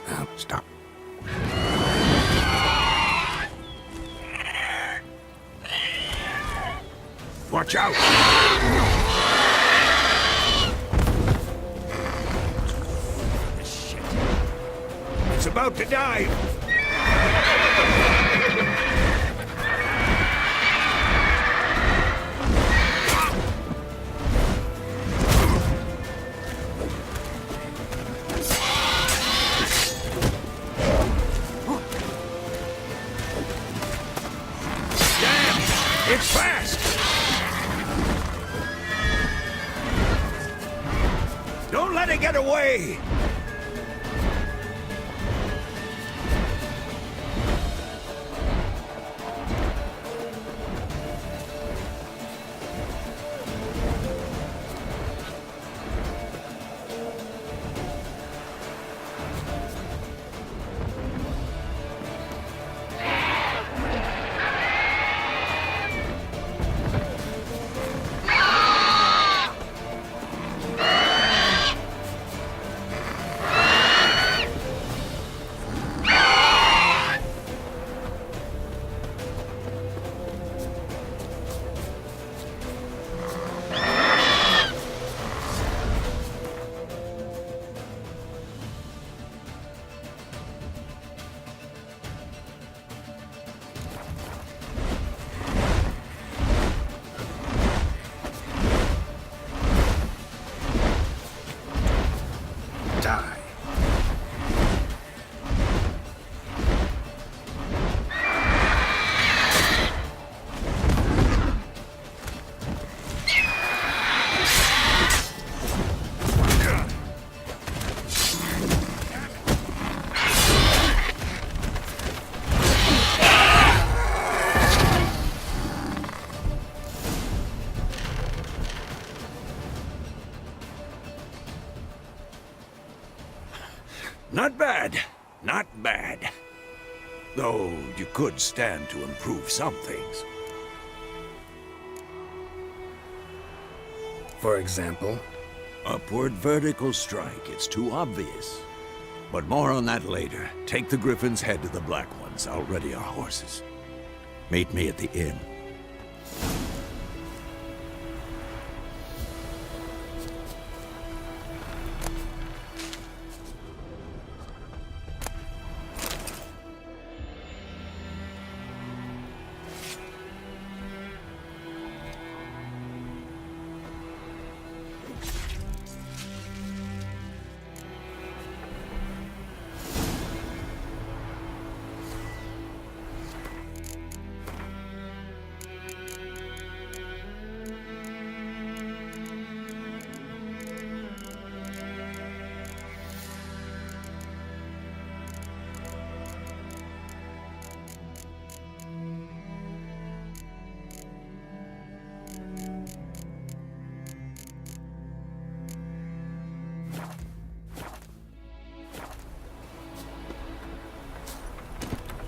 Now, stop. Watch out! Shit. It's about to dive! It's fast! Don't let it get away! Die. Not bad. Not bad. Though you could stand to improve some things. For example? Upward vertical strike. It's too obvious. But more on that later. Take the Griffin's head to the Black Ones. I'll ready our horses. Meet me at the inn.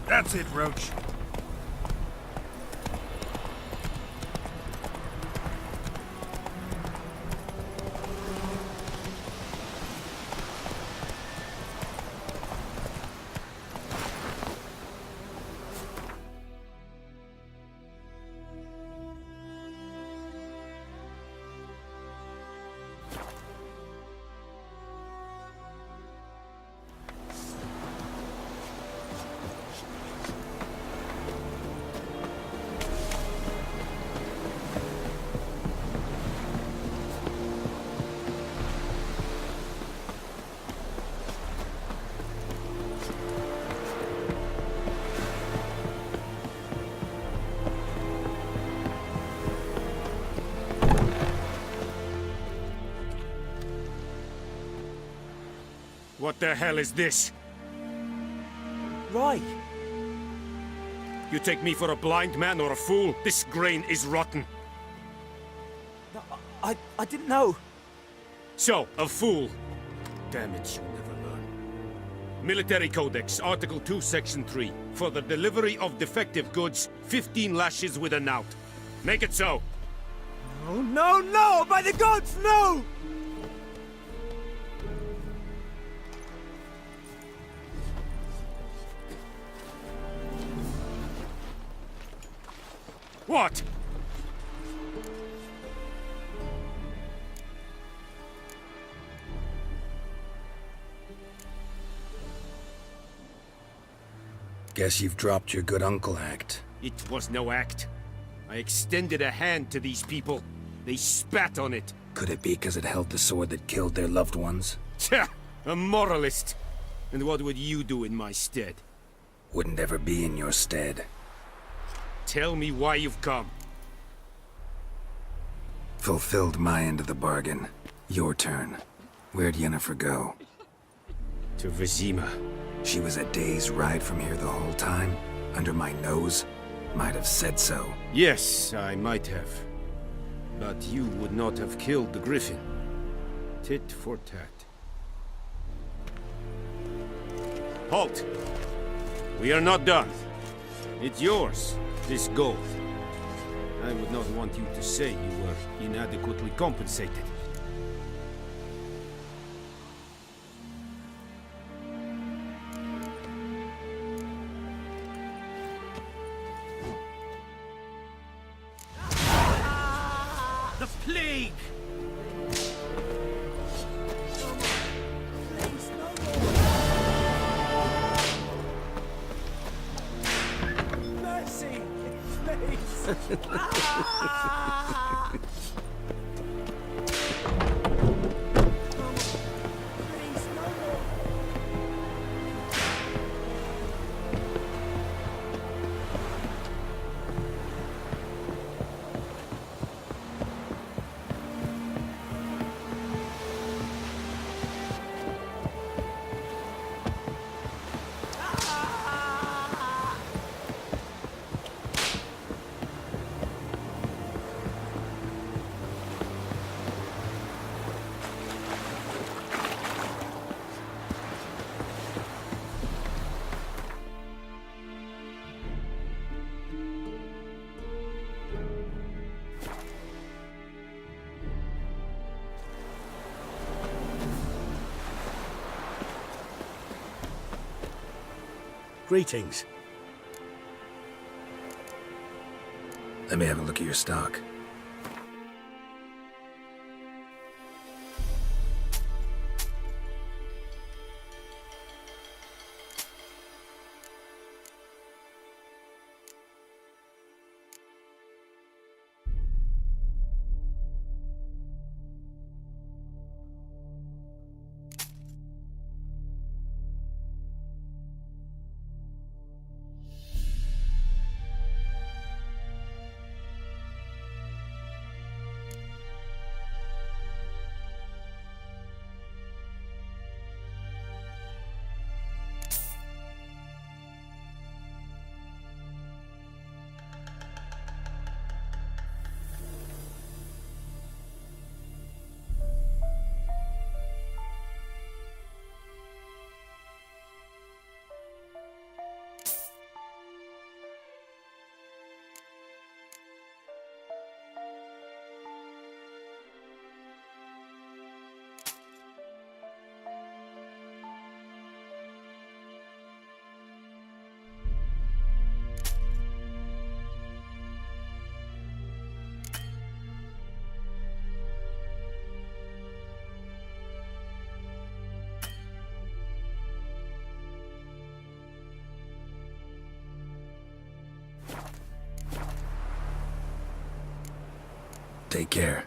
That's it, Roach. What the hell is this? Right. You take me for a blind man or a fool? This grain is rotten. No, I didn't know. So, a fool. Damn it, you'll never learn. Military Codex, Article 2, Section 3. For the delivery of defective goods, 15 lashes with a knout. Make it so. Oh, no, no! By the gods, no! What? Guess you've dropped your good uncle act. It was no act. I extended a hand to these people. They spat on it. Could it be because it held the sword that killed their loved ones? Tja, a moralist. And what would you do in my stead? Wouldn't ever be in your stead. Tell me why you've come. Fulfilled my end of the bargain. Your turn. Where'd Yennefer go? To Vizima. She was a day's ride from here the whole time? Under my nose? Might have said so. Yes, I might have. But you would not have killed the griffin. Tit for tat. Halt! We are not done. It's yours, this gold. I would not want you to say you were inadequately compensated. The plague! Mercy! Please! Ah! Please, no more! Greetings. Let me have a look at your stock. Take care.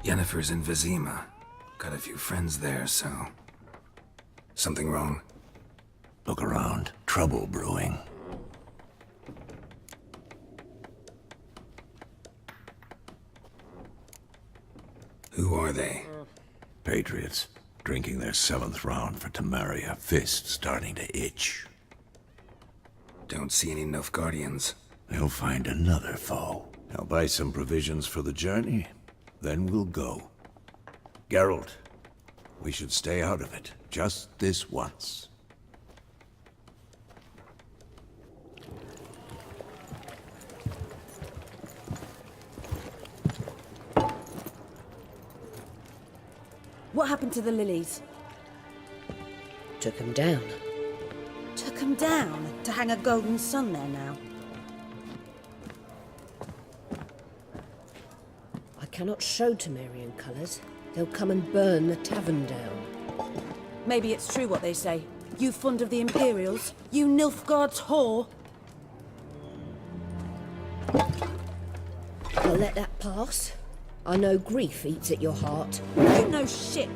Yennefer's in Vizima. Got a few friends there, so... Something wrong? Look around. Trouble brewing. Who are they? Patriots. Drinking their 7th round for Temeria. Fist starting to itch. Don't see any Nilfgaardians. They'll find another foe. I'll buy some provisions for the journey, then we'll go. Geralt, we should stay out of it, just this once. What happened to the lilies? Took him down. Took them down to hang a golden sun there now. I cannot show Temerian colours. They'll come and burn the tavern down. Maybe it's true what they say. You fond of the Imperials? You Nilfgaard's whore? I'll let that pass. I know grief eats at your heart. You know shit.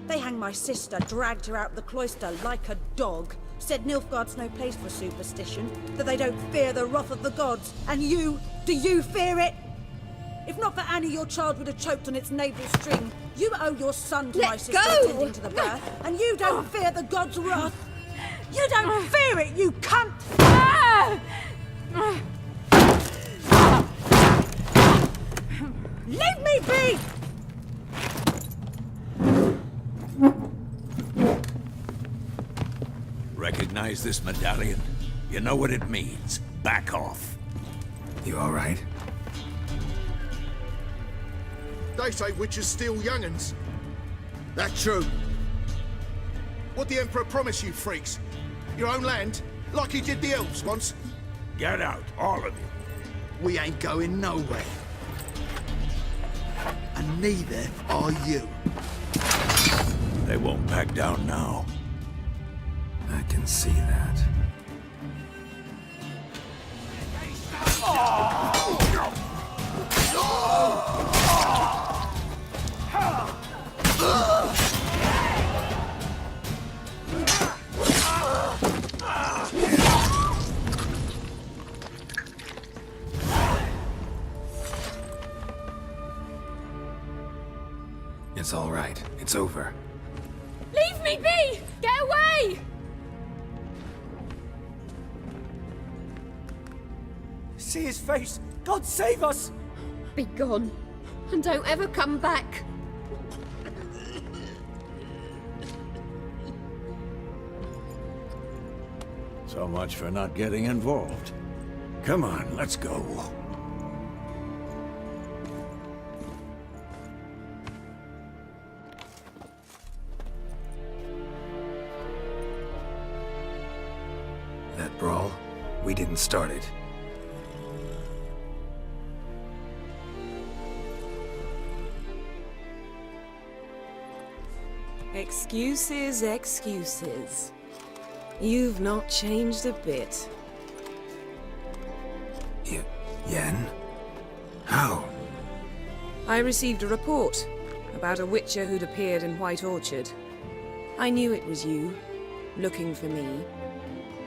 They hanged my sister, dragged her out of the cloister like a dog. Said Nilfgaard's no place for superstition, that they don't fear the wrath of the gods. And you, do you fear it? If not for Annie, your child would have choked on its navel string. You owe your son to my Let sister go! attending to the birth, and you don't fear the gods' wrath. You don't fear it, you cunt! Leave me be! Recognize this medallion? You know what it means. Back off. You all right? They say witches steal young'uns. That true? What the Emperor promise you, freaks? Your own land? Like he did the elves once? Get out, all of you. We ain't going nowhere. And neither are you. They won't back down now. I can see that. It's all right. It's over. Leave me be! Get away! See his face! God save us! Be gone. And don't ever come back. So much for not getting involved. Come on, let's go. That brawl, we didn't start it. Excuses, excuses. You've not changed a bit. Yen? How? I received a report about a witcher who'd appeared in White Orchard. I knew it was you, looking for me.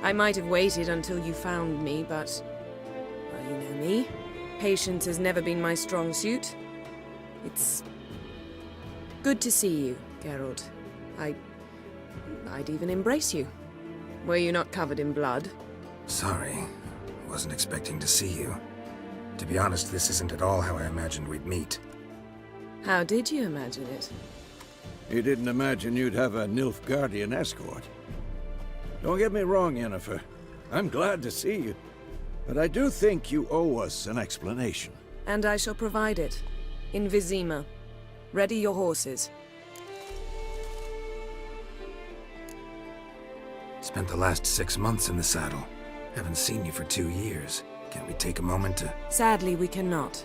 I might have waited until you found me, but... well, you know me. Patience has never been my strong suit. It's... good to see you, Geralt. I'd even embrace you. Were you not covered in blood? Sorry. Wasn't expecting to see you. To be honest, this isn't at all how I imagined we'd meet. How did you imagine it? You didn't imagine you'd have a Nilfgaardian escort. Don't get me wrong, Yennefer. I'm glad to see you. But I do think you owe us an explanation. And I shall provide it. In Vizima. Ready your horses. Spent the last 6 months in the saddle. Haven't seen you for 2 years. Can't we take a moment to... Sadly, we cannot.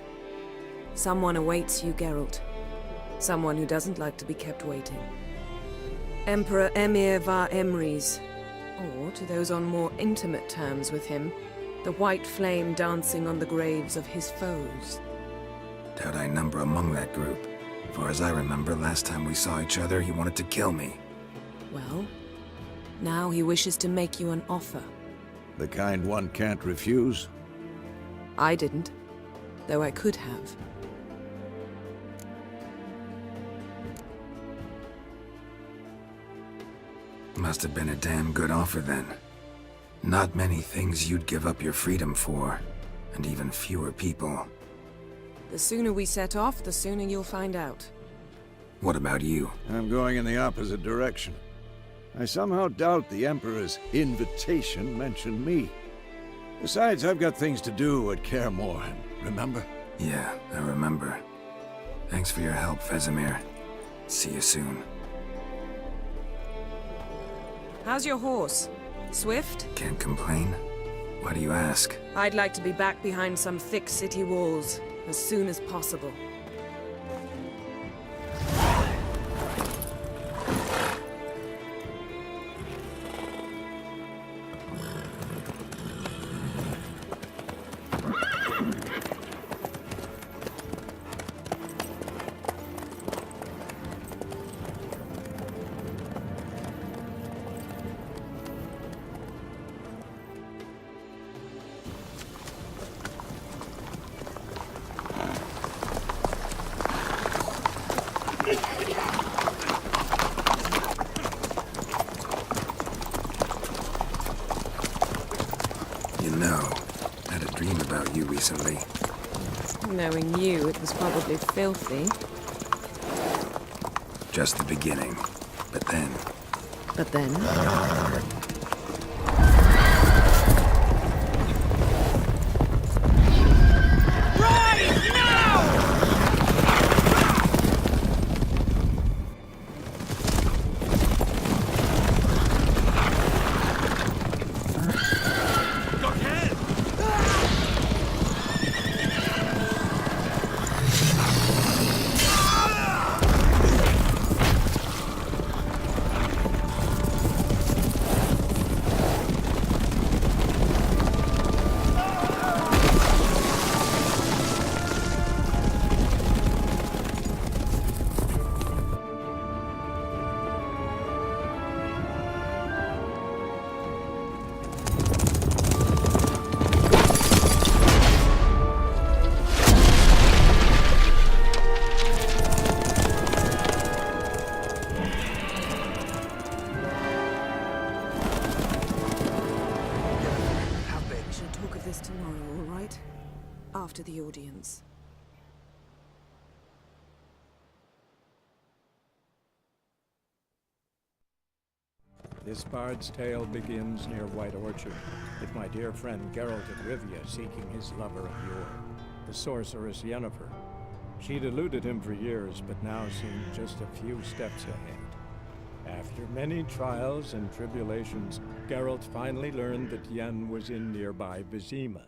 Someone awaits you, Geralt. Someone who doesn't like to be kept waiting. Emperor Emir var Emrys. Or, to those on more intimate terms with him, the white flame dancing on the graves of his foes. Doubt I number among that group. Far as I remember, last time we saw each other, he wanted to kill me. Well, now he wishes to make you an offer. The kind one can't refuse. I didn't, though I could have. Must have been a damn good offer then. Not many things you'd give up your freedom for. and even fewer people. The sooner we set off, the sooner you'll find out. What about you? I'm going in the opposite direction. I somehow doubt the Emperor's invitation mentioned me. Besides, I've got things to do at Kaer Morhen, remember? Yeah, I remember. Thanks for your help, Vesemir. See you soon. How's your horse? Swift? Can't complain. Why do you ask? I'd like to be back behind some thick city walls as soon as possible. You know, I had a dream about you recently. Knowing you, it was probably filthy. Just the beginning. But then... But then... tomorrow, all right? After the audience. This bard's tale begins near White Orchard, with my dear friend Geralt of Rivia seeking his lover of yore, the sorceress Yennefer. She'd eluded him for years, but now seemed just a few steps ahead. After many trials and tribulations, Geralt finally learned that Yen was in nearby Vizima.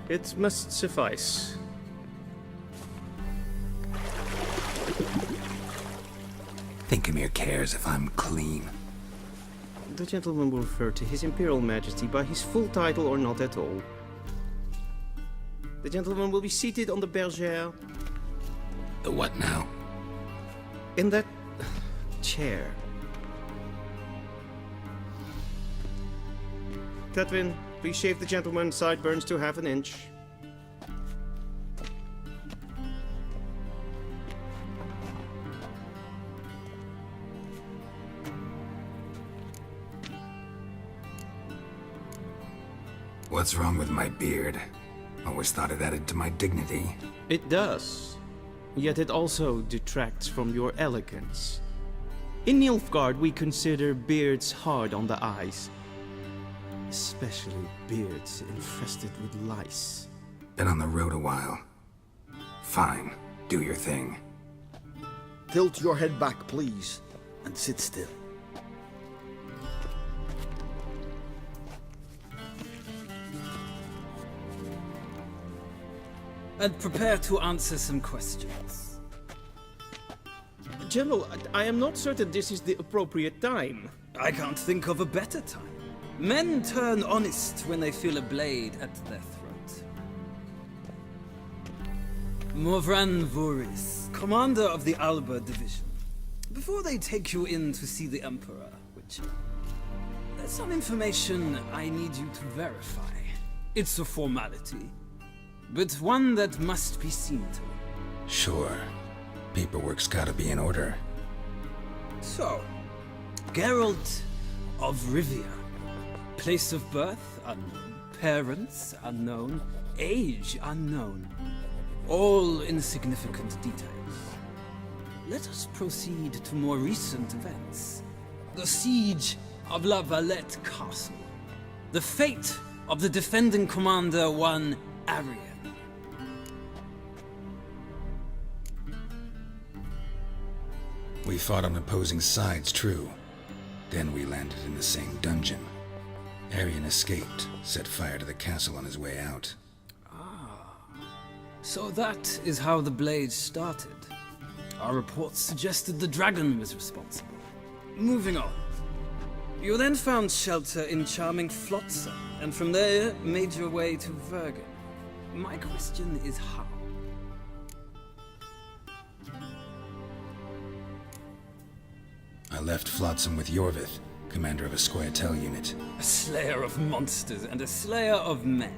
It must suffice. Thinkamir cares if I'm clean. The gentleman will refer to His Imperial Majesty by his full title or not at all. The gentleman will be seated on the bergère. The what now? In that chair. Tetwin, please shave the gentleman's sideburns to half an inch. What's wrong with my beard? Always thought it added to my dignity. It does. Yet it also detracts from your elegance. In Nilfgaard, we consider beards hard on the eyes. Especially beards infested with lice. Been on the road a while. Fine, do your thing. Tilt your head back, please, and sit still. And prepare to answer some questions. General, I am not certain this is the appropriate time. I can't think of a better time. Men turn honest when they feel a blade at their throat. Morvran Voris, commander of the Alba Division. Before they take you in to see the Emperor, Witcher, there's some information I need you to verify. It's a formality, but one that must be seen to. Sure. Paperwork's gotta be in order. So, Geralt of Rivia. Place of birth unknown. Parents unknown. Age unknown. All insignificant details. Let us proceed to more recent events. The siege of La Valette Castle. The fate of the defending commander, one Arian. We fought on opposing sides, true. Then we landed in the same dungeon. Arian escaped, set fire to the castle on his way out. So that is how the Blade started. Our reports suggested the dragon was responsible. Moving on. You then found shelter in charming Flotsam, and from there made your way to Vergen. My question is how? I left Flotsam with Yorvith, commander of a Scoia'tael unit. A slayer of monsters and a slayer of men.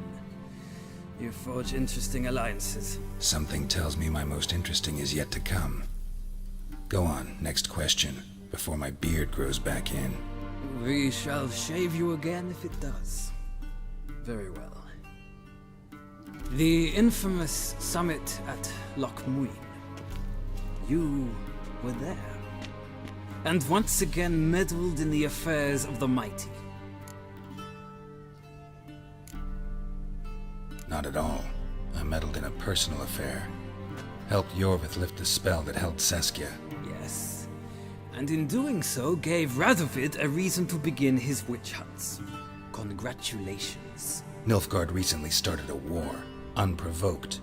You forge interesting alliances. Something tells me my most interesting is yet to come. Go on, next question, before my beard grows back in. We shall shave you again if it does. Very well. The infamous summit at Loch Muin. You were there. And once again meddled in the affairs of the mighty. Not at all. I meddled in a personal affair. Helped Yorvith lift the spell that held Saskia. Yes. And in doing so, gave Radovid a reason to begin his witch hunts. Congratulations. Nilfgaard recently started a war, unprovoked.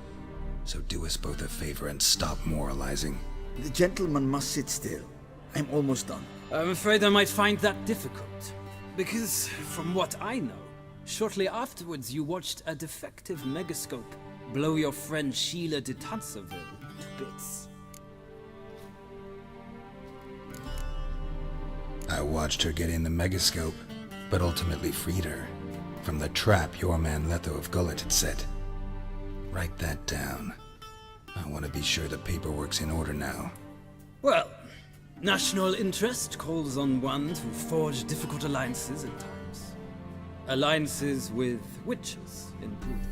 So do us both a favor and stop moralizing. The gentleman must sit still. I'm almost done. I'm afraid I might find that difficult. Because, from what I know, shortly afterwards you watched a defective megascope blow your friend Sheila de Tanserville to bits. I watched her get in the megascope, but ultimately freed her from the trap your man Letho of Gullet had set. Write that down. I want to be sure the paperwork's in order now. Well, national interest calls on one to forge difficult alliances at times. Alliances with witches included.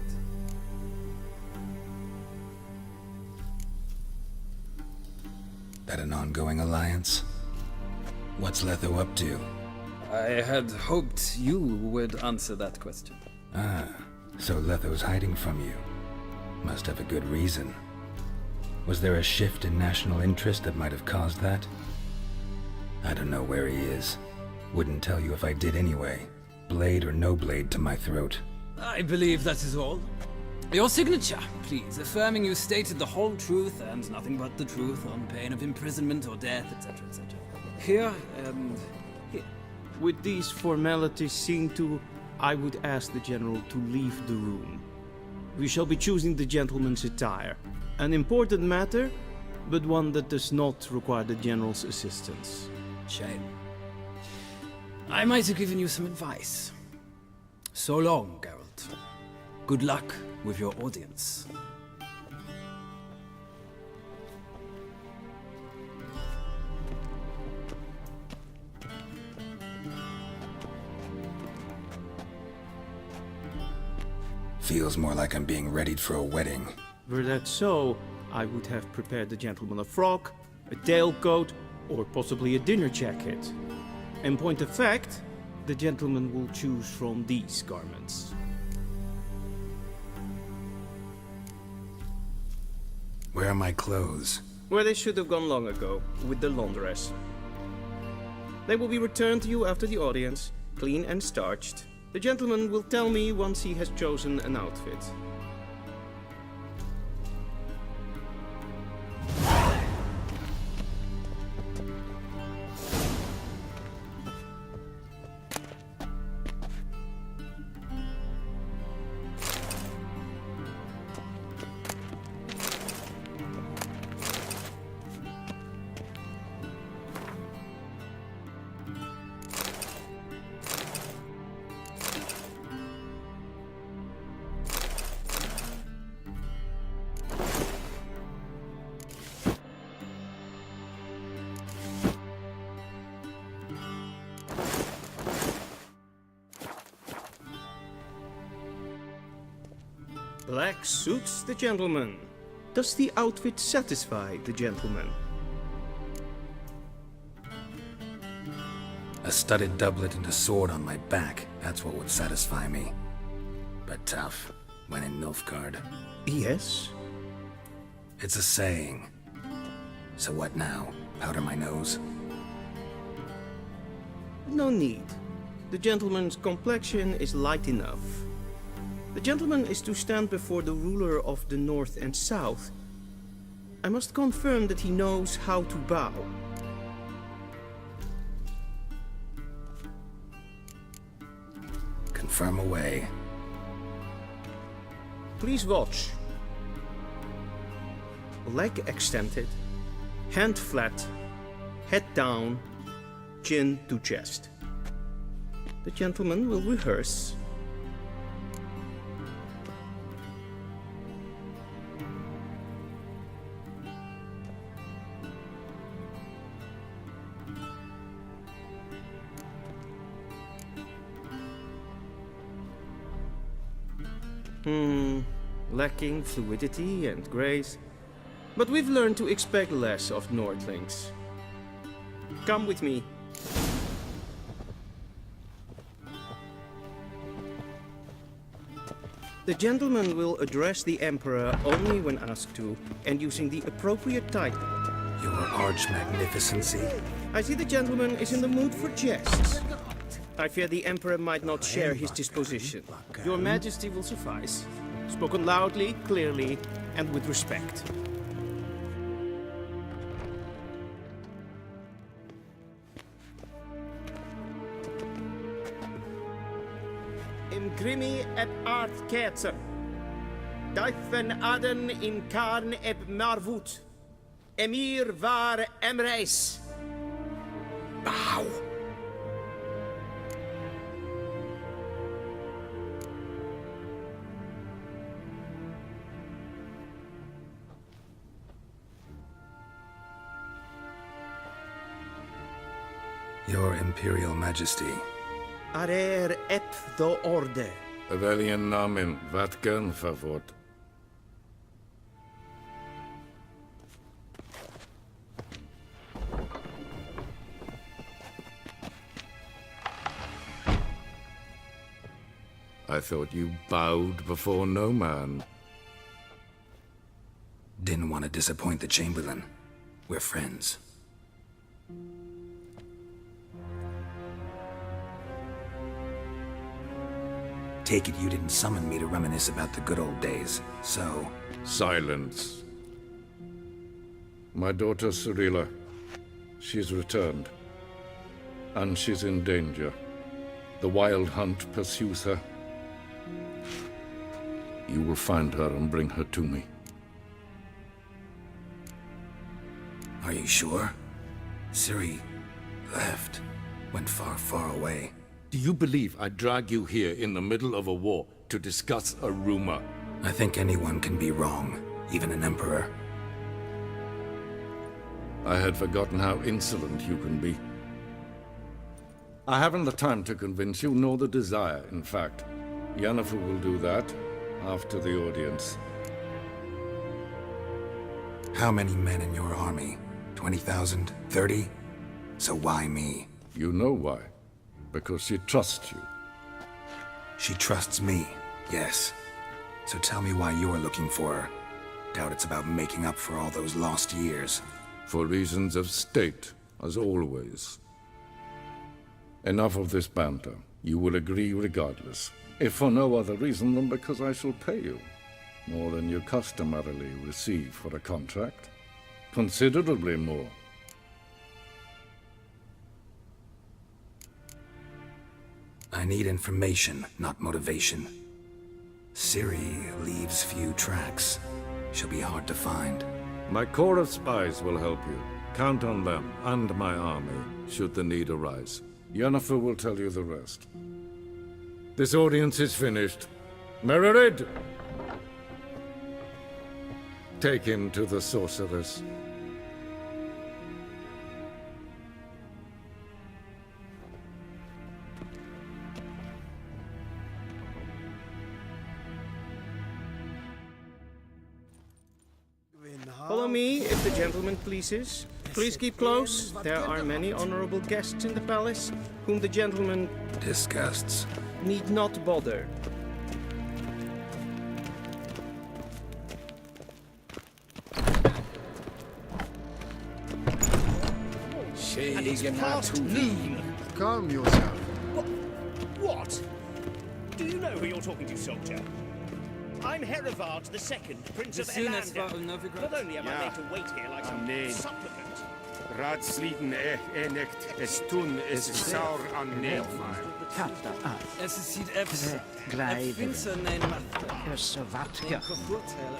That an ongoing alliance? What's Letho up to? I had hoped you would answer that question. Ah, so Letho's hiding from you. Must have a good reason. Was there a shift in national interest that might have caused that? I don't know where he is. Wouldn't tell you if I did anyway. Blade or no blade to my throat. I believe that is all. Your signature, please, affirming you stated the whole truth and nothing but the truth on pain of imprisonment or death, etc., etc. Here and here. With these formalities seen to, I would ask the General to leave the room. We shall be choosing the gentleman's attire. An important matter, but one that does not require the General's assistance. Shame. I might have given you some advice. So long, Geralt. Good luck with your audience. Feels more like I'm being readied for a wedding. Were that so, I would have prepared the gentleman a frock, a tailcoat, or possibly a dinner jacket. In point of fact, the gentleman will choose from these garments. Where are my clothes? Where they should have gone long ago, with the laundress. They will be returned to you after the audience, clean and starched. The gentleman will tell me once he has chosen an outfit. Black suits the gentleman. Does the outfit satisfy the gentleman? A studded doublet and a sword on my back, that's what would satisfy me. But tough, when in Nilfgaard. Yes? It's a saying. So what now? Powder my nose? No need. The gentleman's complexion is light enough. The gentleman is to stand before the ruler of the North and South. I must confirm that he knows how to bow. Confirm away. Please watch. Leg extended, hand flat, head down, chin to chest. The gentleman will rehearse. Lacking fluidity and grace. But we've learned to expect less of Nordlings. Come with me. The gentleman will address the Emperor only when asked to, and using the appropriate title. Your Arch-Magnificency? I see the gentleman is in the mood for jests. I fear the Emperor might not share his disposition. Your Majesty will suffice. Spoken loudly, clearly, and with respect. Imgrimi eb art ketzer. Duifen aden in karn eb marvut. Emir var emreis. Bow! Your Imperial Majesty. Arer ep do orde. Weljen namen, wat kan favort? I thought you bowed before no man. Didn't want to disappoint the Chamberlain. We're friends. Take it you didn't summon me to reminisce about the good old days, so... Silence. My daughter Cyrilla, she's returned. And she's in danger. The Wild Hunt pursues her. You will find her and bring her to me. Are you sure? Ciri left. Went far, far away. Do you believe I'd drag you here in the middle of a war to discuss a rumor? I think anyone can be wrong, even an emperor. I had forgotten how insolent you can be. I haven't the time to convince you, nor the desire, in fact. Yennefer will do that after the audience. How many men in your army? 20,000? 30? So why me? You know why. Because she trusts you. She trusts me, yes. So tell me why you're looking for her. Doubt it's about making up for all those lost years. For reasons of state, as always. Enough of this banter. You will agree regardless. If for no other reason than because I shall pay you. More than you customarily receive for a contract. Considerably more. I need information, not motivation. Ciri leaves few tracks. She'll be hard to find. My corps of spies will help you. Count on them, and my army, should the need arise. Yennefer will tell you the rest. This audience is finished. Mererid! Take him to the sorceress. me, if the gentleman pleases. Please keep close. There are many honorable guests in the palace, whom the gentleman Disgusts. need not bother. And it's past noon. Calm yourself. What? Do you know who you're talking to, soldier? I'm Herivard II, Prince of Elandel. Not only am I made to wait here like some supplicant. Raadsliden echt es tun es saur an neervaar. Es ziet even. Glijden. Gersavatka.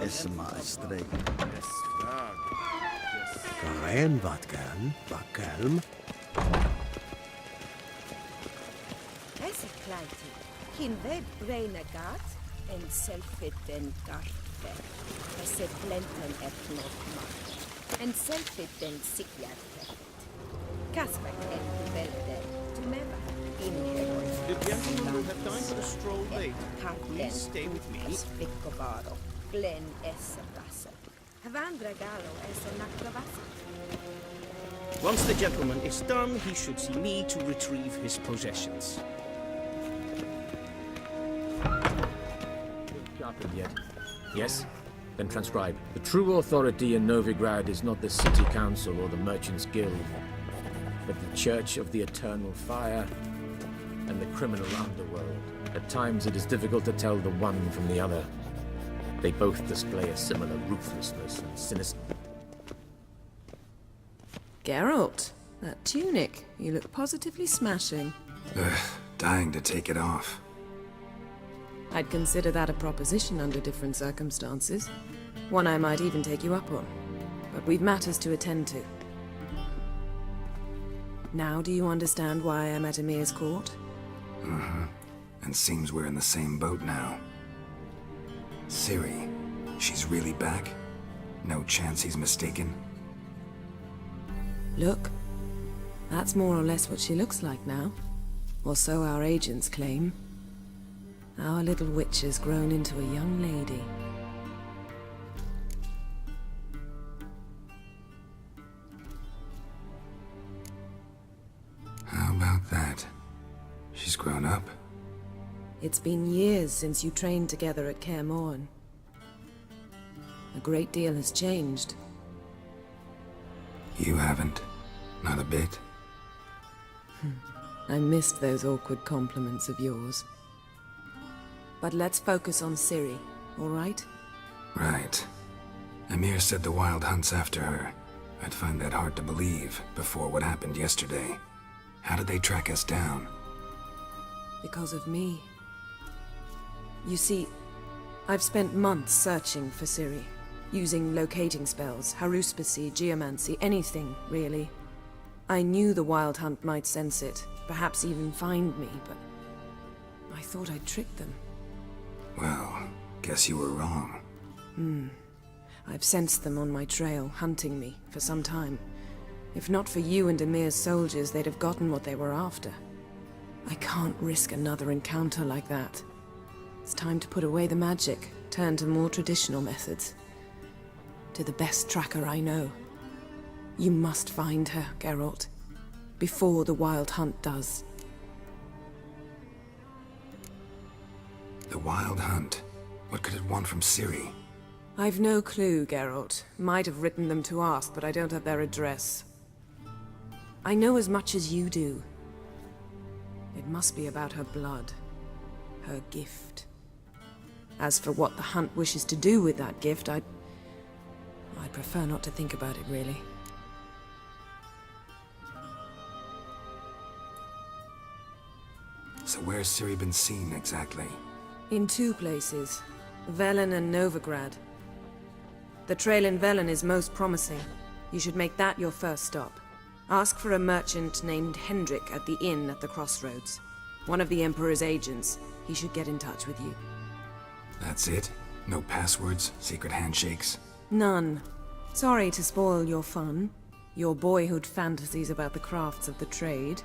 Es maestri. Ryan Vatkan, Vakalm. Es kleiti. Hin web renegat en selfit den garfe. Es blenten et not en selfit den sikjat. Kasper et velde to never in The gentleman will have time for a stroll later. Please stay with me. Spicobaro. Glen es rasse. Havandregalo es nakravasa. Once the gentleman is done, he should see me to retrieve his possessions. Sharpened yet? Yes? Then transcribe. The true authority in Novigrad is not the city council or the merchants' guild, but the Church of the Eternal Fire and the criminal underworld. At times it is difficult to tell the one from the other. They both display a similar ruthlessness and sinister. Geralt, that tunic. You look positively smashing. Dying to take it off. I'd consider that a proposition under different circumstances. One I might even take you up on. But we've matters to attend to. Now do you understand why I'm at Emir's court? Mm-hmm. And seems we're in the same boat now. Ciri, she's really back? No chance he's mistaken? Look, that's more or less what she looks like now. Or so our agents claim. Our little witch has grown into a young lady. How about that? She's grown up? It's been years since you trained together at Kaer Morhen. A great deal has changed. You haven't. Not a bit. I missed those awkward compliments of yours. But let's focus on Ciri, all right? Right. Emir said the Wild Hunt's after her. I'd find that hard to believe before what happened yesterday. How did they track us down? Because of me. You see, I've spent months searching for Ciri, using locating spells, haruspicy, geomancy, anything, really. I knew the Wild Hunt might sense it, perhaps even find me, but I thought I'd tricked them. Well, guess you were wrong. I've sensed them on my trail, hunting me, for some time. If not for you and Emir's soldiers, they'd have gotten what they were after. I can't risk another encounter like that. It's time to put away the magic, turn to more traditional methods. To the best tracker I know. You must find her, Geralt. Before the Wild Hunt does. The Wild Hunt? What could it want from Ciri? I've no clue, Geralt. Might have written them to ask, but I don't have their address. I know as much as you do. It must be about her blood. Her gift. As for what the Hunt wishes to do with that gift, I'd prefer not to think about it, really. So where's Ciri been seen, exactly? In two places. Velen and Novigrad. The trail in Velen is most promising. You should make that your first stop. Ask for a merchant named Hendrik at the inn at the crossroads. One of the Emperor's agents. He should get in touch with you. That's it? No passwords? Secret handshakes? None. Sorry to spoil your fun. Your boyhood fantasies about the crafts of the trade.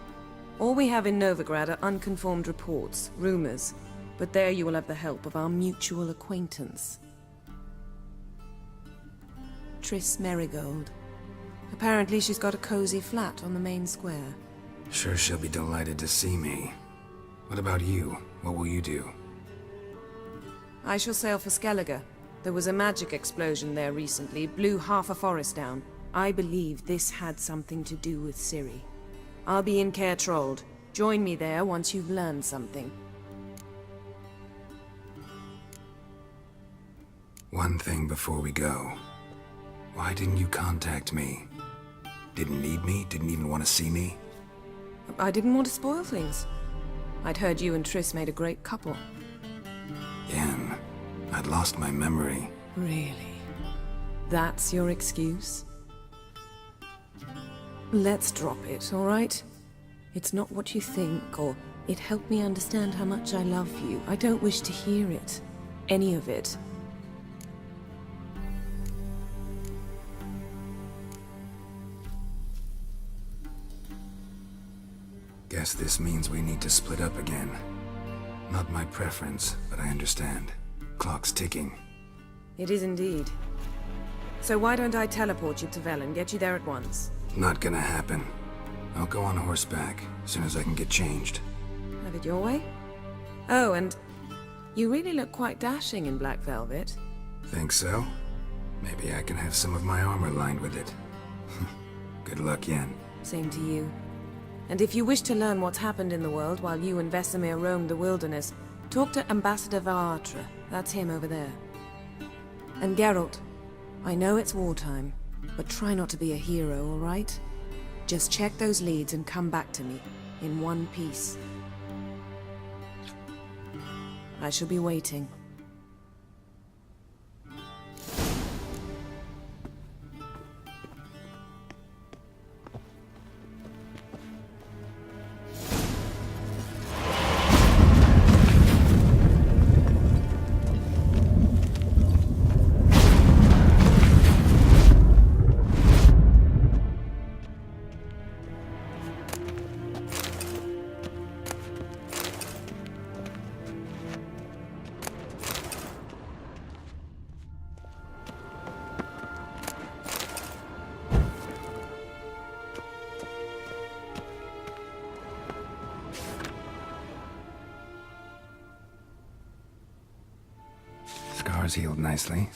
All we have in Novigrad are unconfirmed reports, rumors. But there you will have the help of our mutual acquaintance. Triss Merigold. Apparently she's got a cozy flat on the main square. Sure she'll be delighted to see me. What about you? What will you do? I shall sail for Skellige. There was a magic explosion there recently, blew half a forest down. I believe this had something to do with Ciri. I'll be in Caer Trold. Join me there once you've learned something. One thing before we go. Why didn't you contact me? Didn't need me? Didn't even want to see me? I didn't want to spoil things. I'd heard you and Triss made a great couple. Yen, I'd lost my memory. Really? That's your excuse? Let's drop it, all right? It's not what you think, or it helped me understand how much I love you. I don't wish to hear it. Any of it. Guess this means we need to split up again. Not my preference, but I understand. Clock's ticking. It is indeed. So why don't I teleport you to Vel and get you there at once? Not gonna happen. I'll go on horseback, as soon as I can get changed. Have it your way? Oh, and you really look quite dashing in black velvet. Think so? Maybe I can have some of my armor lined with it. Good luck, Yen. Same to you. And if you wish to learn what's happened in the world while you and Vesemir roamed the wilderness, talk to Ambassador Varatra. That's him over there. And Geralt, I know it's wartime, but try not to be a hero, all right? Just check those leads and come back to me, in one piece. I shall be waiting. Scars healed nicely.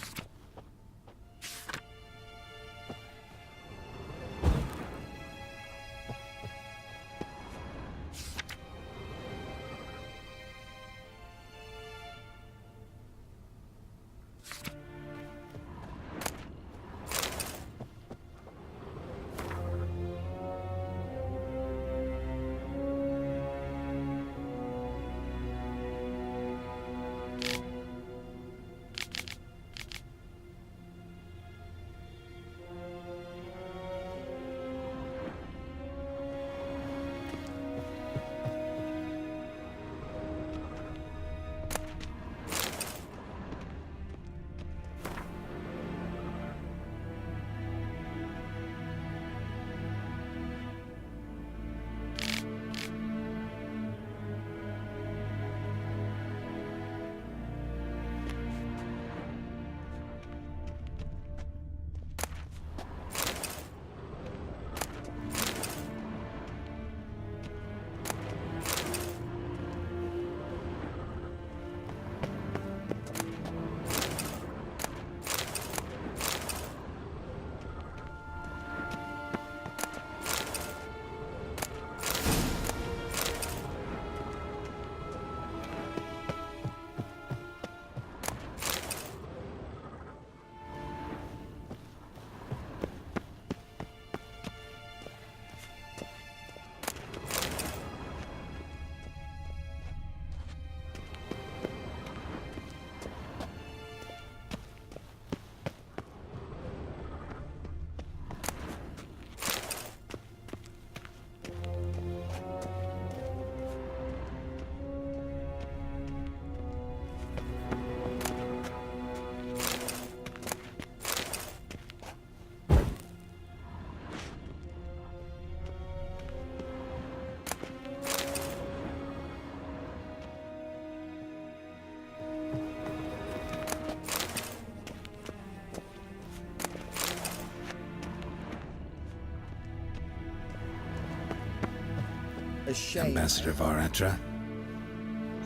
A shame. Ambassador Varatra?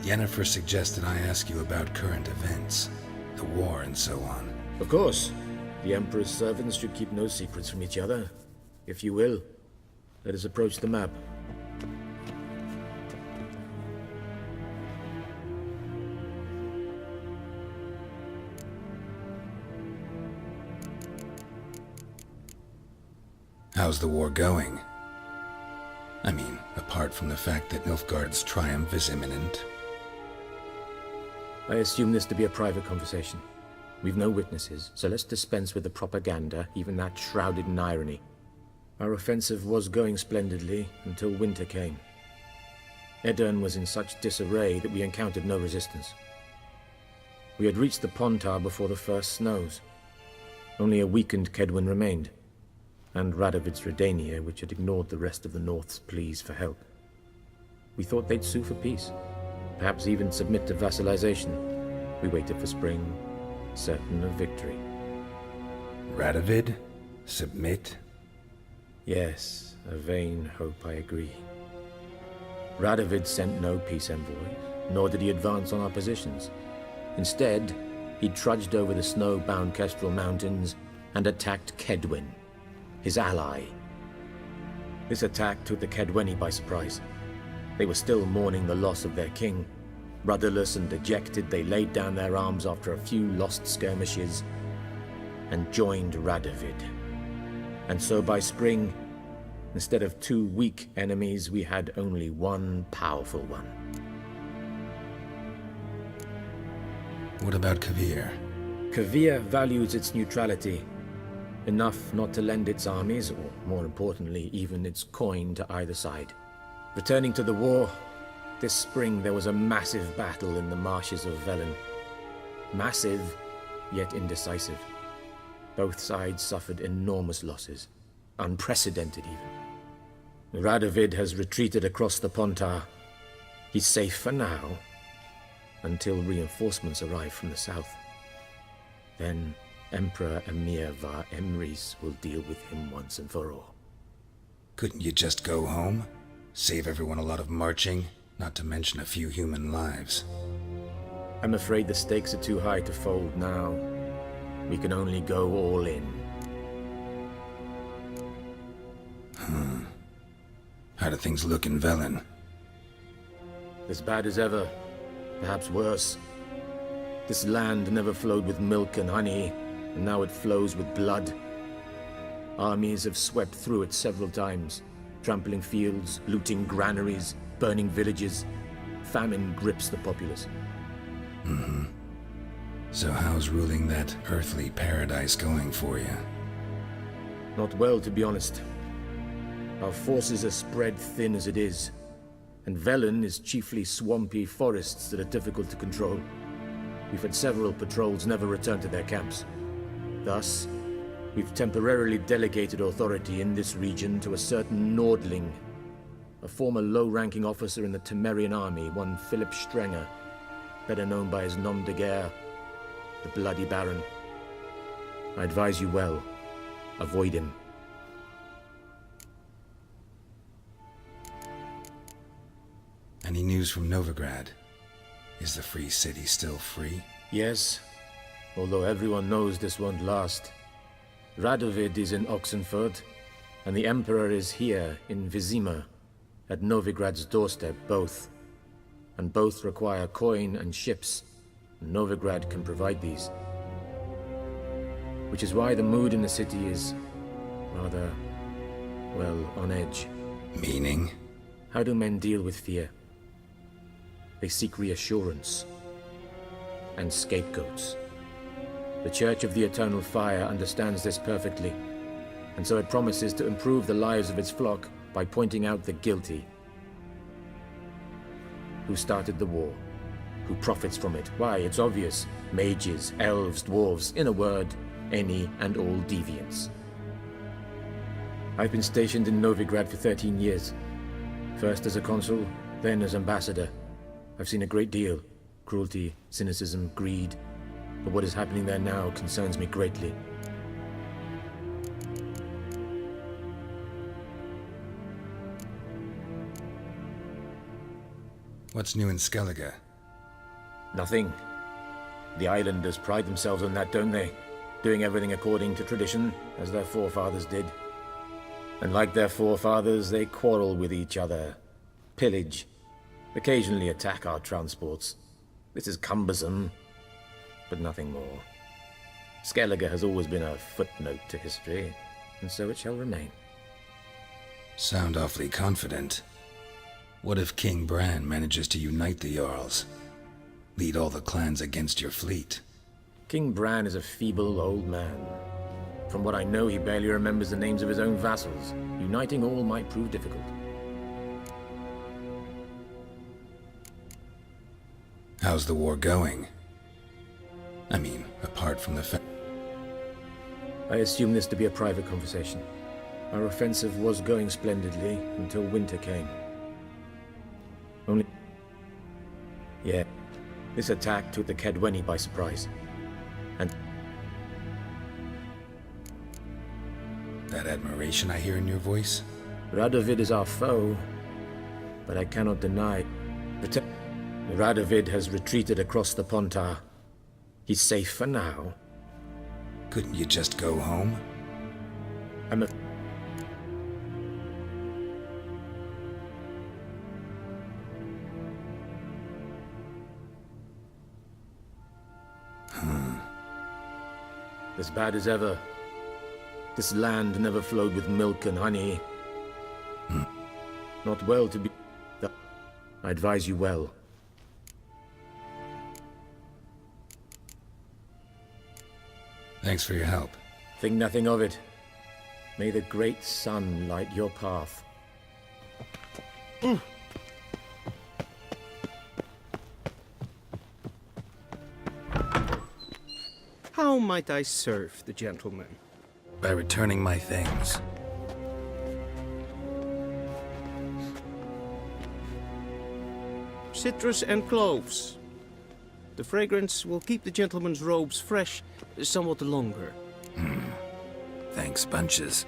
Yennefer suggested I ask you about current events, the war and so on. Of course. The Emperor's servants should keep no secrets from each other. If you will, let us approach the map. How's the war going? I mean, apart from the fact that Nilfgaard's triumph is imminent. I assume this to be a private conversation. We've no witnesses, so let's dispense with the propaganda, even that shrouded in irony. Our offensive was going splendidly until winter came. Edirn was in such disarray that we encountered no resistance. We had reached the Pontar before the first snows. Only a weakened Kedwen remained, and Radovid's Redania, which had ignored the rest of the North's pleas for help. We thought they'd sue for peace, perhaps even submit to vassalization. We waited for spring, certain of victory. Radovid? Submit? Yes, a vain hope, I agree. Radovid sent no peace envoys, nor did he advance on our positions. Instead, he trudged over the snow-bound Kestrel Mountains and attacked Kedwen, his ally. This attack took the Kedweni by surprise. They were still mourning the loss of their king. Rudderless and dejected, they laid down their arms after a few lost skirmishes and joined Radovid. And so by spring, instead of 2 weak enemies, we had only one powerful one. What about Kavir? Kavir values its neutrality, enough not to lend its armies, or more importantly, even its coin to either side. Returning to the war, this spring there was a massive battle in the marshes of Velen. Massive, yet indecisive. Both sides suffered enormous losses, unprecedented even. Radovid has retreated across the Pontar. He's safe for now, until reinforcements arrive from the south. Then Emperor Emir Var Emrys will deal with him once and for all. Couldn't you just go home? Save everyone a lot of marching, not to mention a few human lives. I'm afraid the stakes are too high to fold now. We can only go all in. How do things look in Velen? As bad as ever, perhaps worse. This land never flowed with milk and honey, and now it flows with blood. Armies have swept through it several times, trampling fields, looting granaries, burning villages. Famine grips the populace. So how's ruling that earthly paradise going for you? Not well, to be honest. Our forces are spread thin as it is, and Velen is chiefly swampy forests that are difficult to control. We've had several patrols never return to their camps. Thus, we've temporarily delegated authority in this region to a certain Nordling, a former low-ranking officer in the Temerian army, one Philip Strenger, better known by his nom de guerre, the Bloody Baron. I advise you well. Avoid him. Any news from Novigrad? Is the free city still free? Yes, although everyone knows this won't last. Radovid is in Oxenfurt, and the Emperor is here in Vizima, at Novigrad's doorstep, both. And both require coin and ships. Novigrad can provide these. Which is why the mood in the city is rather, well, on edge. Meaning? How do men deal with fear? They seek reassurance and scapegoats. The Church of the Eternal Fire understands this perfectly, and so it promises to improve the lives of its flock by pointing out the guilty. Who started the war? Who profits from it? Why, it's obvious. Mages, elves, dwarves, in a word, any and all deviants. I've been stationed in Novigrad for 13 years. First as a consul, then as ambassador. I've seen a great deal. Cruelty, cynicism, greed. But what is happening there now concerns me greatly. What's new in Skellige? Nothing. The islanders pride themselves on that, don't they? Doing everything according to tradition, as their forefathers did. And like their forefathers, they quarrel with each other, pillage, occasionally attack our transports. This is cumbersome, but nothing more. Skellige has always been a footnote to history, and so it shall remain. Sound awfully confident. What if King Bran manages to unite the Jarls? Lead all the clans against your fleet? King Bran is a feeble old man. From what I know, he barely remembers the names of his own vassals. Uniting all might prove difficult. How's the war going? I mean, apart from the I assume this to be a private conversation. Our offensive was going splendidly until winter came. Yeah, this attack took the Kedweni by surprise. And that admiration I hear in your voice? Radovid is our foe, but I cannot deny Radovid has retreated across the Pontar. He's safe for now. Couldn't you just go home? As bad as ever. This land never flowed with milk and honey. Not well to be... I advise you well. Thanks for your help. Think nothing of it. May the great sun light your path. How might I serve the gentleman? By returning my things. Citrus and cloves. The fragrance will keep the gentleman's robes fresh somewhat longer. Thanks, bunches.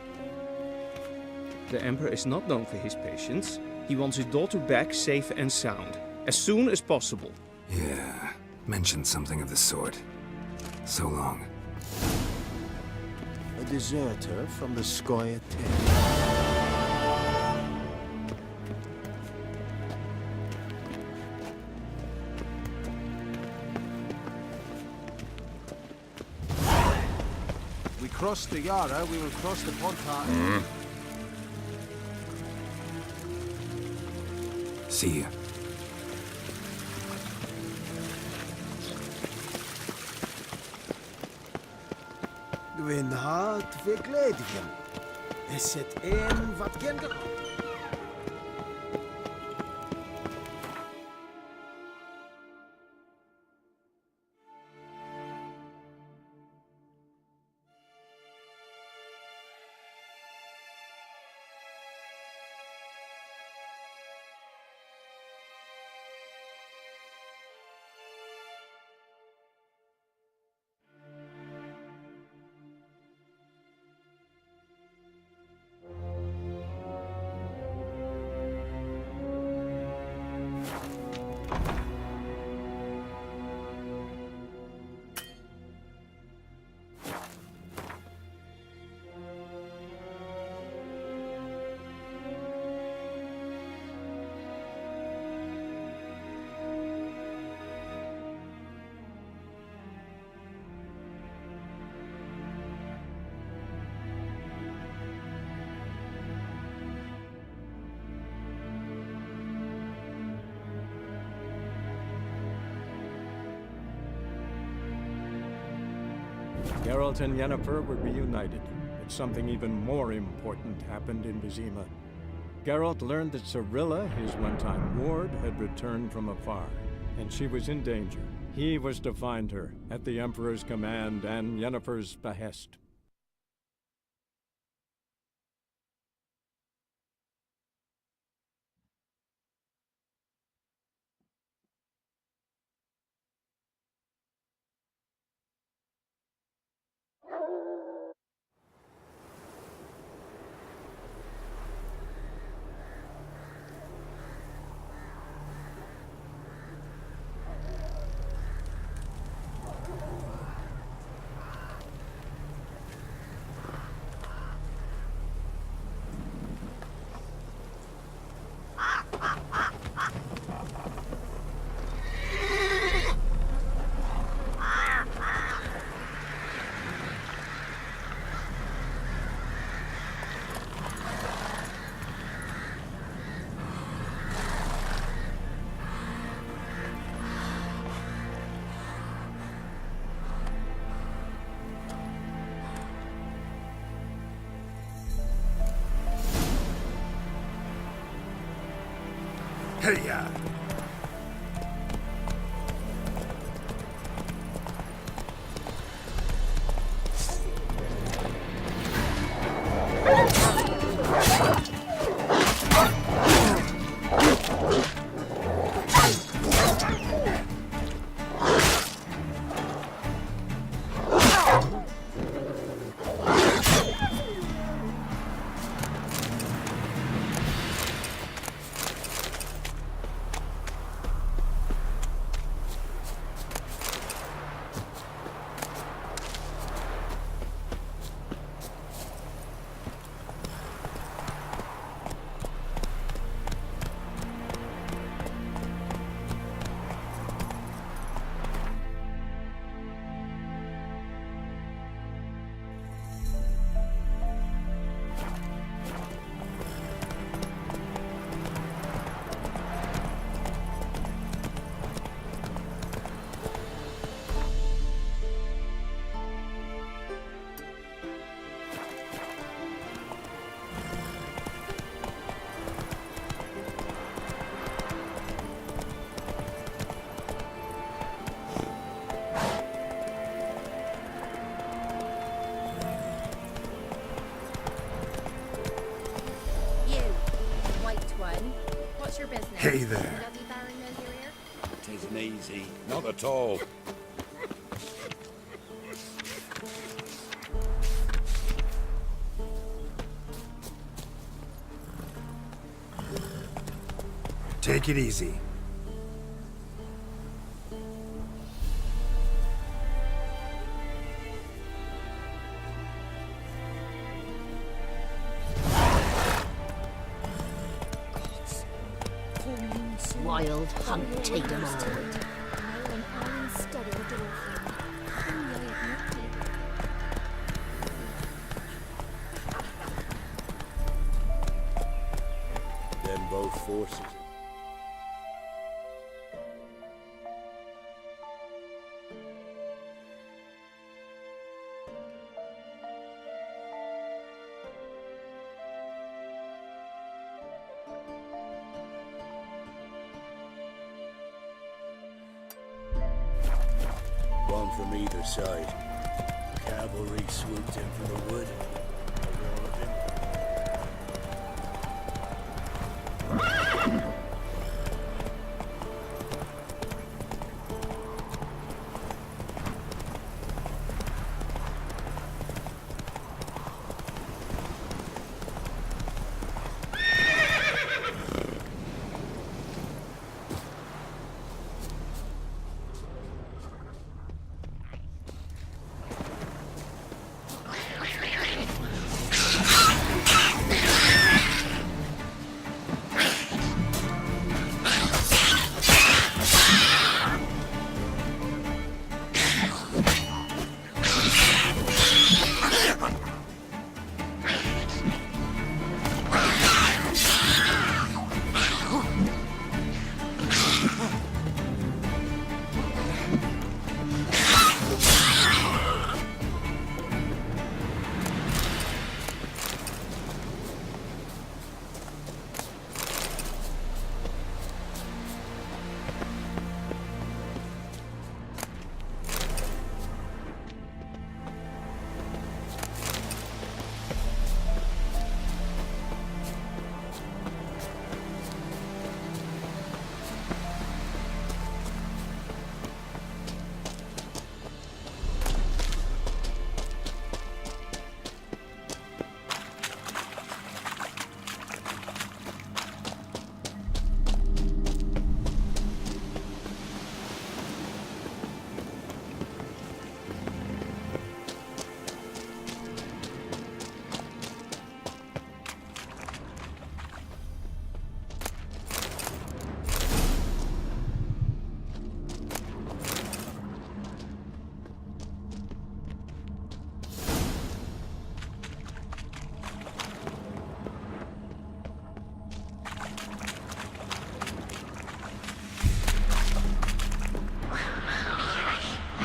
The Emperor is not known for his patience. He wants his daughter back safe and sound, as soon as possible. Yeah, mentioned something of the sort. So long. A deserter from the Skoya We cross the Yara, we will cross the Pontar. See you. Gwyn hart verkledigen. Is het een wat kinder? Geralt and Yennefer were reunited, but something even more important happened in Vizima. Geralt learned that Cirilla, his one-time ward, had returned from afar, and she was in danger. He was to find her, at the Emperor's command and Yennefer's behest. Hey-ya! Hey there. It isn't easy. Not at all. Take it easy. Wild hunt take them all. Them both forces. One from either side. Cavalry swooped in from the wood.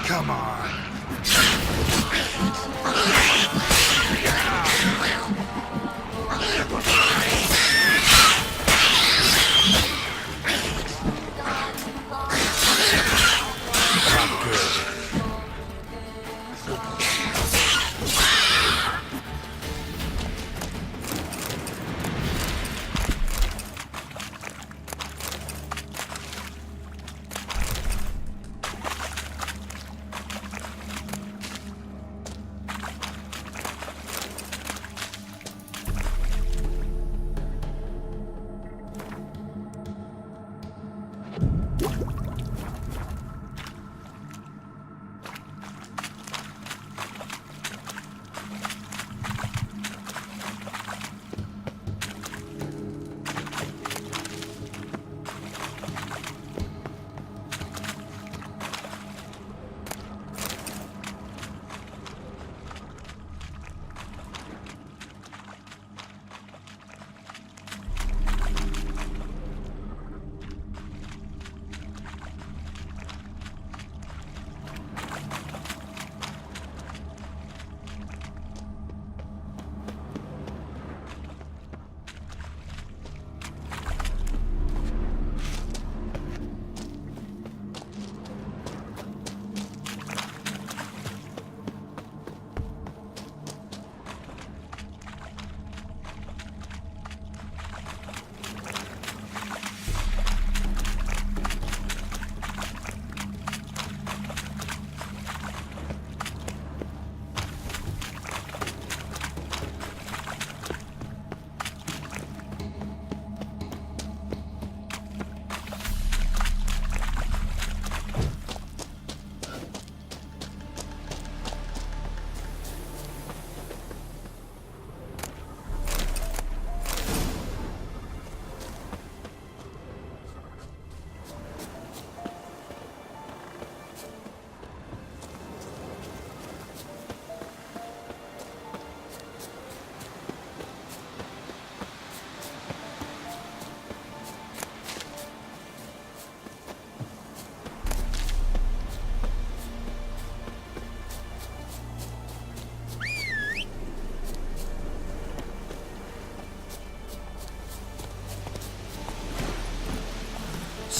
Come on.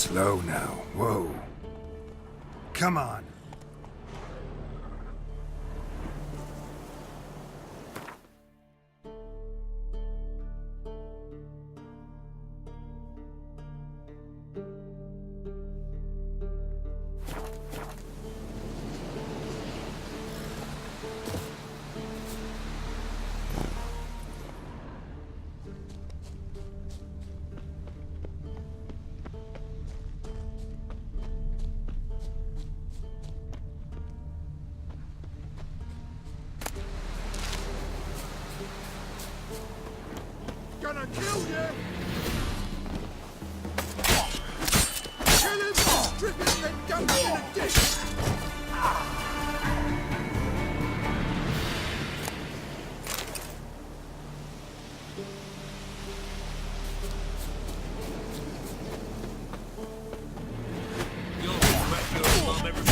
Slow now. Whoa. Come on. Gonna kill you! Kill him! Strip him, then dump him in a dish! You'll regret your mom every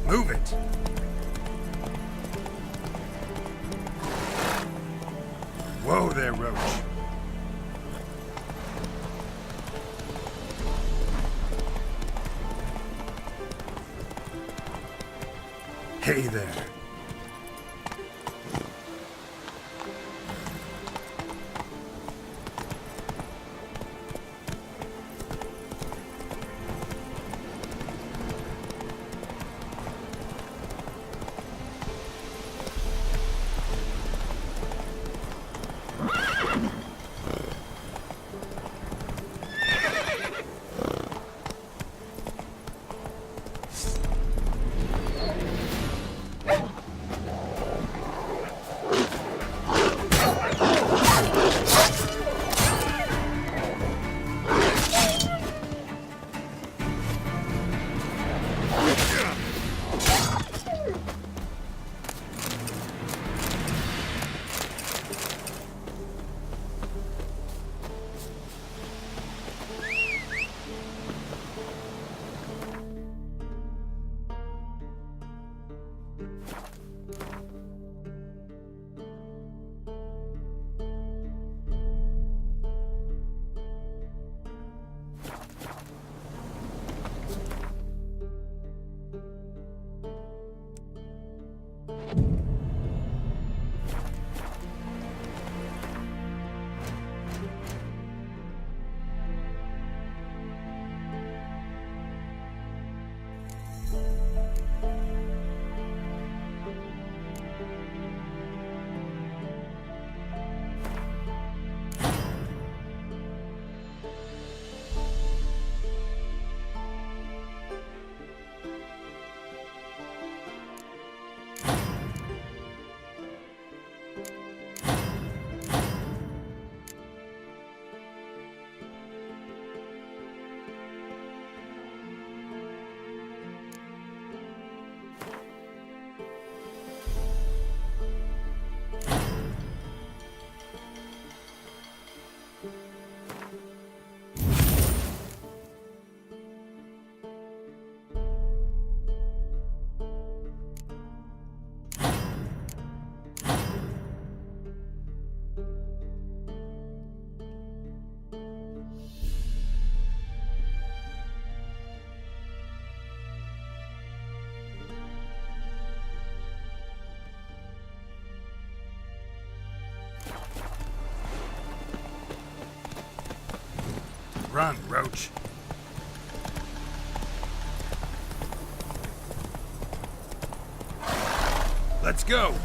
Move it! Whoa there, Roach. Hey there. Run, Roach. Let's go!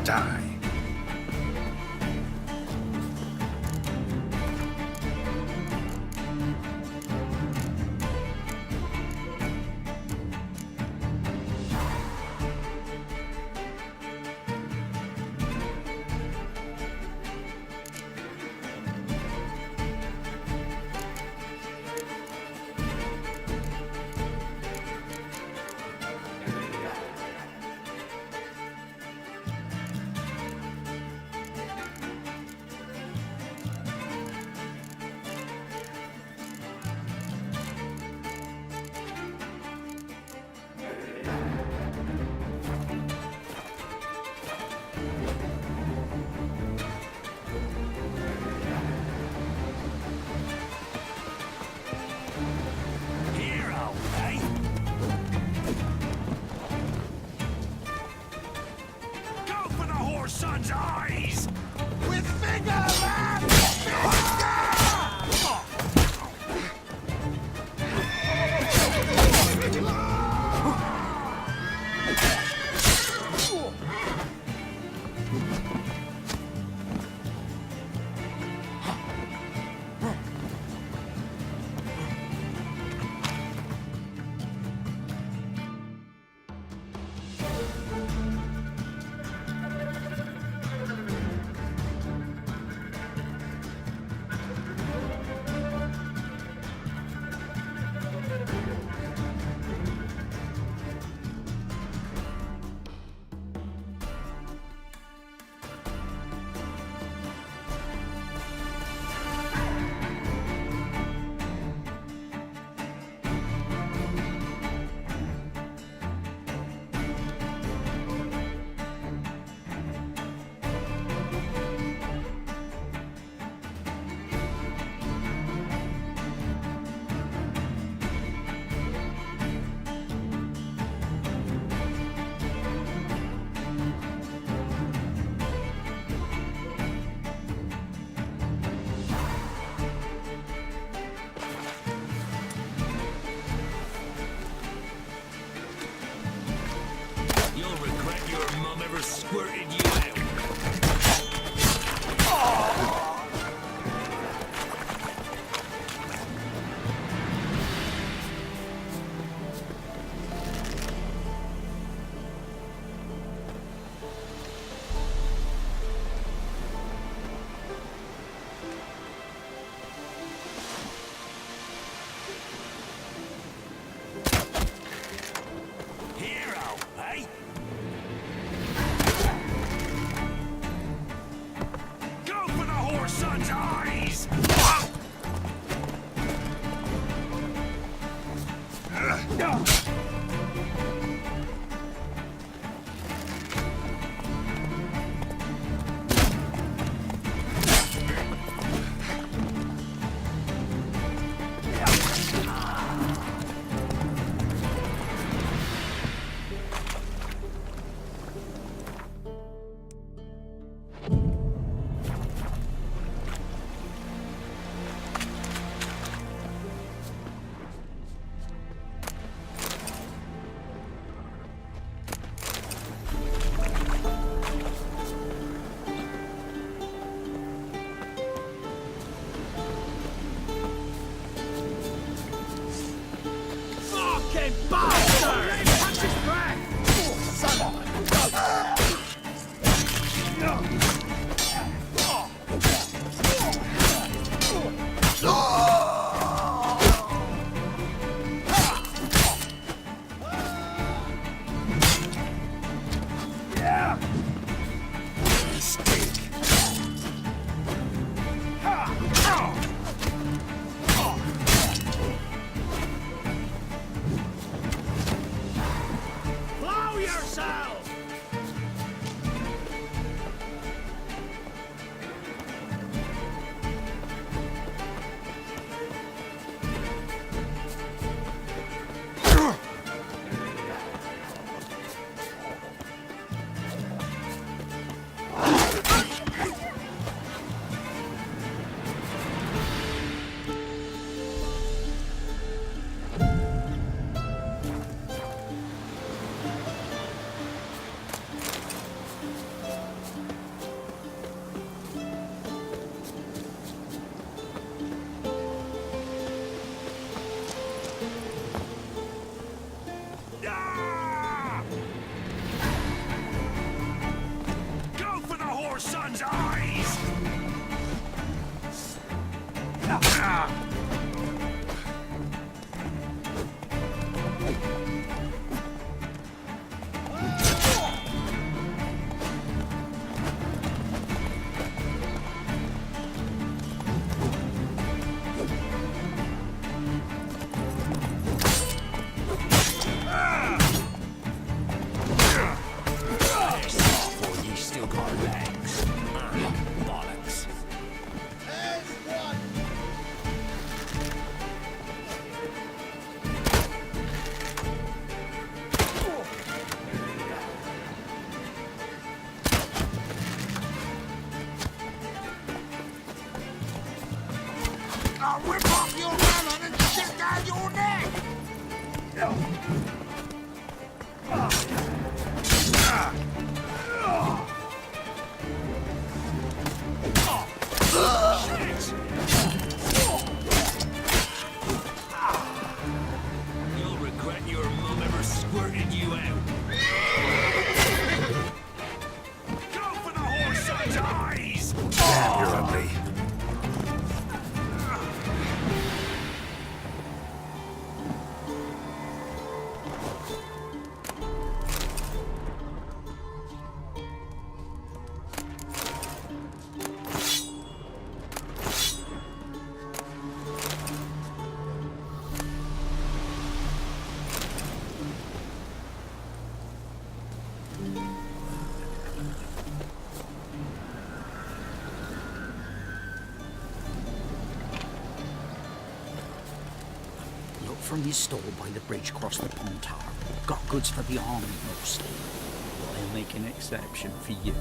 Die. Son's eyes! With vigor, man! Squirted you out. Hero, eh? Son's eyes! Fucking bastard! Punch his back! Son of Yeah! Mistake. now. Go for the horse of its eyes! Damn, you're ugly. From his stall by the bridge across the Pontar. Got goods for the army mostly. I'll make an exception for you.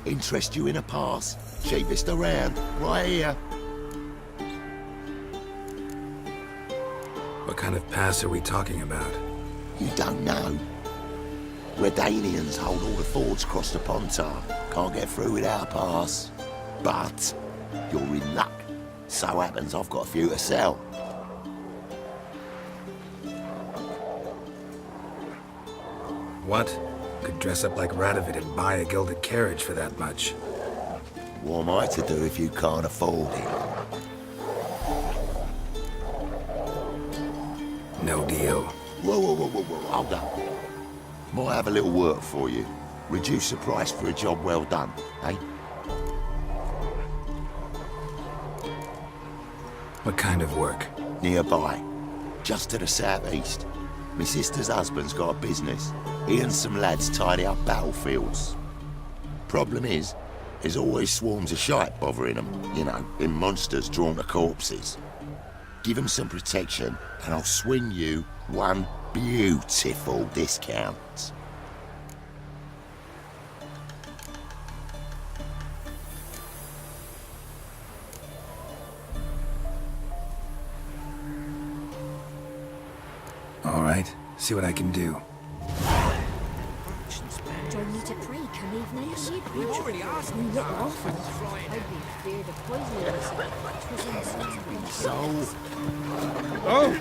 Interest you in a pass? Cheapest around, right here. What kind of pass are we talking about? You don't know. Redanians hold all the fords across the Pontar. Can't get through without a pass. But you're in luck. So happens I've got a few to sell. What? Could dress up like Radovid and buy a gilded carriage for that much. What am I to do if you can't afford it? No deal. Whoa, hold up. Might have a little work for you. Reduce the price for a job well done, eh? What kind of work? Nearby. Just to the southeast. My sister's husband's got a business. He and some lads tidy up battlefields. Problem is, there's always swarms of shite bothering them. You know, them monsters drawn to corpses. Give them some protection, and I'll swing you one beautiful discount. All right, see what I can do. Join me to pray, come evening. You already asked me. Not often. I'd be feared of poisoning myself. Oh!